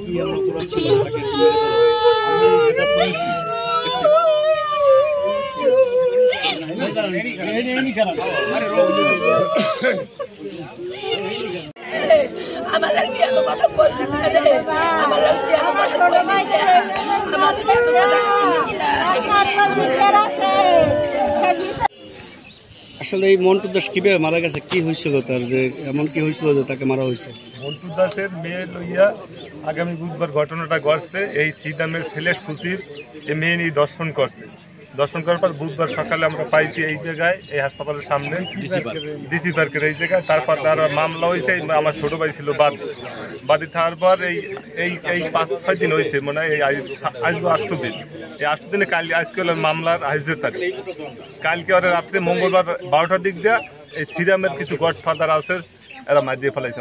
কি আমরা করাচ্ছি তাকে আমি যেটা শুনেছি আমাদের কি এত কথা বলতে পারে আমাদের কি এত কথা বলে মাইছে আমাদের এত কথা আসলে এই মন্টু দাস কিভাবে মারা গেছে, কি হয়েছিল তার, যে এমন কি হয়েছিল যে তাকে মারা হয়েছে? মন্টু দাসের মেয়ে লইয়া আগামী বুধবার ঘটনাটা ঘটছে। এই সিদামের ছেলে সুচির এই মেয়ে নিয়ে দর্শন করার পর বুধবার সকালে আমরা পাইছি এই জায়গায়, এই হাসপাতালের সামনে ডিসি পার্কের এই জায়গায়। তারপর তার মামলা হয়েছে। আমার ছোট ভাই ছিল বাদী থাকার পর এই 5-6 দিন হয়েছে, মানে এই আসবো 8 দিন। এই 8 দিনে আজকে হলো মামলার হাজির তারিখ। কালকে ওরা রাত্রে মঙ্গলবার 12টার দিক দিয়ে এই সিরামের কিছু গডফাদার আছে, এরা মারিয়ে ফেলাইছে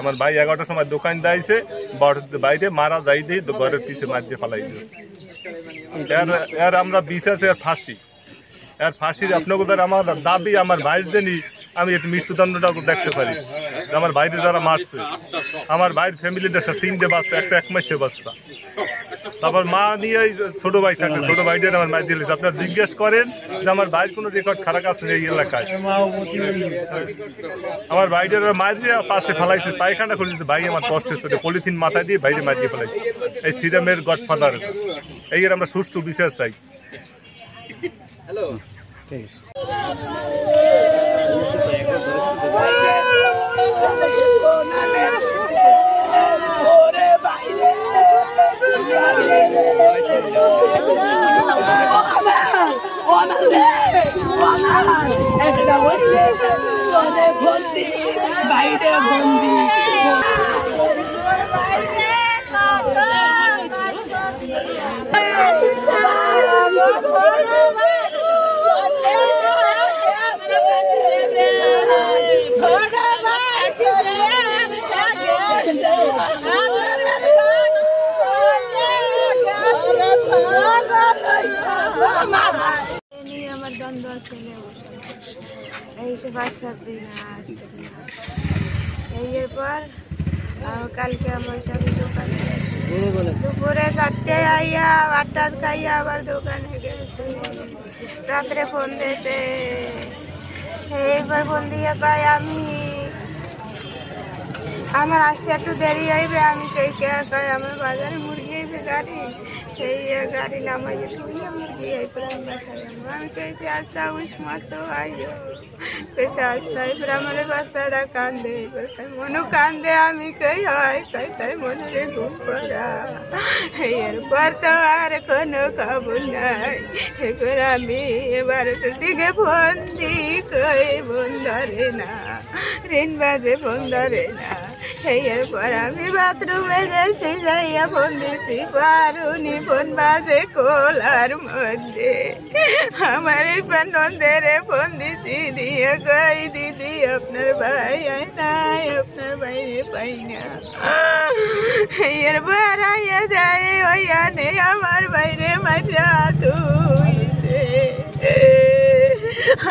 আমার ভাই 11টার সময় দোকান দিয়েছে, 12টার বাইরে মারা যাই দিয়ে ঘরের পিছিয়ে মারিয়ে ফেলাইছে। এর আমরা বিচার এর ফাঁসির আপনাদের আমার দাবি, আমার ভাইয়ের জন্য আমি একটু মৃত্যুদণ্ডটা দেখতে পারি। আমার ভাইরে যারা মারছে, আমার ভাইয়ের ফ্যামিলিটা 3টে বাচ্চা, একটা 1 মাসের বাচ্চা। তারপর মা নিয়ে ছোট ভাই থাকে, ছোট ভাইদের আমার মাই দিয়েছে। আপনারা জিজ্ঞেস করেন যে আমার ভাইয়ের কোনো রেকর্ড খারাপ আছে এই এলাকায়। আমার ভাইদের মাই দিয়ে পাশে ফেলাইছে, পায়খানা করে দিতে। ভাই আমার কষ্ট হচ্ছে, পলিথিন মাথায় দিয়ে বাইরে মারিয়ে ফেলাইছে। এই সিরামের গডফাদার, এই আমরা সুষ্ঠু বিচার চাই। ঠিক আছে। বাইরে বন্দি আমার দ্বন্দ্ব ছেলে এই সে 5-7 দিন এরপর কালকে আমার সাথে দোকানে দুপুরে 4টে আইয়া 8টা খাইয়া আবার দোকানে গেছে। রাত্রে ফোন দিতে, এইবার ফোন দিয়ে পাই আমি আমার আসতে একটু দেরি হইবে, আমি সেই কই আমার বাজারে মুরগি হইবে গাড়ি, সেই গাড়ি নামাইয়ে তুই মুরগি এরপর আমি বাসায় আমি কইছি আচ্ছা উস মতো আইও কইছে আচ্ছা। এরপর আমার বাচ্চাটা কান্দে, মনু কান্দে, আমি কই হয় কই তাই মনে ঘুম পড়া। এরপর তো আর কোনো খবর নাই। এরপর আমি এবার দিকে ফোন দিই, কই ফোন ধরে না, ঋণ বাজে ফোন ধরে না। এরপর আমি বাথরুমে গেছি, যাইয়া ফোন দিছি, পারুনি ফোন বাজে কোলার মধ্যে। আমার নন্দের ফোন দিছি, দিয়ে কই দিদি আপনার ভাই আয় নাই, আপনার বাইরে পাই না। এরপর আইয়া যায় ওই আনে আমার বাইরে মাইরা তুইছে,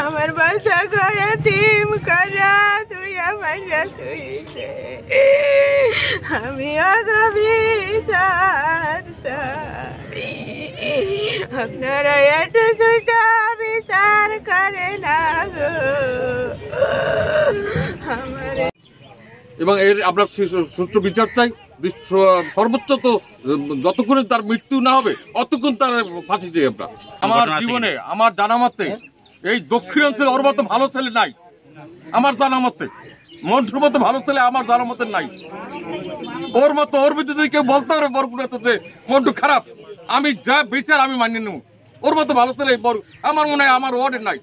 আমার বাচ্চা গয়া তিম করা তুই মাইরা তুইছে। আমি আগামী আপনারা একটু সুষ্ঠু বিচার করে না গো আমার। এবং এর আমরা সুষ্ঠু বিচার চাই। সর্বোচ্চ তো যতক্ষণ তার মৃত্যু না হবে অতক্ষণ তার ফাঁসি চাই আমরা। আমার জীবনে আমার জানা মতে এই দক্ষিণাঞ্চলে ওর মতো ভালো ছেলে নাই, আমার জানা মতে। মন্টুর মতো ভালো ছেলে আমার জানা মতে নাই। ওর মতো ওর ভিতরে কেউ বলতে পারে বরপুরাতে যে মন্টু খারাপ, আমি যা বিচার আমি মানিয়ে নেব। ওর মতো ভালো ছেলে আমার মনে হয় আমার ওয়ার্ডে নাই।